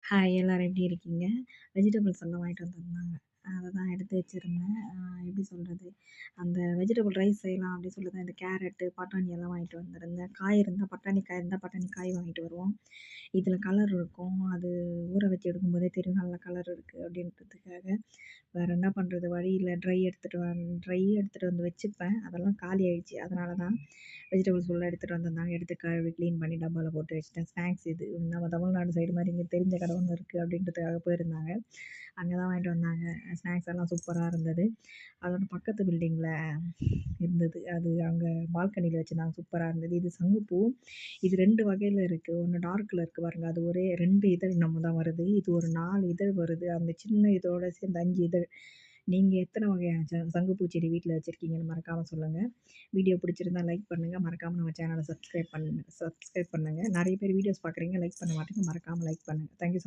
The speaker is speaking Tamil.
ஹாய் எல்லாரும் எப்படி இருக்கீங்க? வெஜிடபிள்ஸ் எல்லாம் வாங்கிட்டு வந்திருந்தாங்க. அத தான் எடுத்து வச்சிருந்தேன். எப்படி சொல்றது? அந்த வெஜிடபிள் ரைஸ் செய்யலாம் அப்படின்னு சொல்லி தான் இந்த கேரட்டு, பட்டாணி எல்லாம் வாங்கிட்டு வந்திருந்தேன். காய் இருந்தா பட்டாணி காய் இருந்தா பட்டாணி காய் வாங்கிட்டு வருவோம். இதில கலர் இருக்கும். அது ஊற வச்சு எடுக்கும்போதே தெரியும் நல்ல கலர் இருக்கு அப்படின்றதுக்காக. வேற என்ன பண்றது? வழி இல்ல. ட்ரை எடுத்துட்டு வந்து வச்சுப்பேன். அதெல்லாம் காலி ஆயிடுச்சு. அதனால தான் வெஜிடபிள்ஸ் உள்ள எடுத்துட்டு வந்திருந்தாங்க. எடுத்து கழுவி கிளீன் பண்ணி டப்பால போட்டு வச்சுட்டேன். ஸ்நாக்ஸ் இது. நம்ம தமிழ்நாடு சைடு மாரி இங்க தெரிஞ்ச கடை ஒண்ணு இருக்கு அப்படின்றதுக்காக போயிருந்தாங்க. அங்க தான் வாங்கிட்டு வந்தாங்க. ஸ்நாக்ஸ் எல்லாம் சூப்பரா இருந்தது. அதோட பக்கத்து பில்டிங்ல இருந்தது. அது அங்க பால்கனில வச்சிருந்தாங்க. சூப்பரா இருந்தது. இது சங்குப்பூ. இது 2 வகையில இருக்கு. ஒண்ணு டார்க்ல இருக்கு பாருங்க. அது ஒரே 2 இதழ் நம்ம தான் வருது. இது ஒரு 4 இதழ் வருது. அந்த சின்ன இதோட சேர்ந்து 5 இதழ். நீங்க எத்தன வகையான சங்குப்பூ செடி வீட்ல வச்சிருக்கீங்கன்னு மறக்காம சொல்லுங்க. வீடியோ பிடிச்சிருந்தா லைக் பண்ணுங்க. மறக்காம நம்ம சேனல சப்ஸ்கிரைப் பண்ணுங்க. நெறைய பேர் வீடியோஸ் பார்க்குறீங்க. லைக் பண்ண மாட்டீங்க. மறக்காம லைக் பண்ணுங்க. Thank you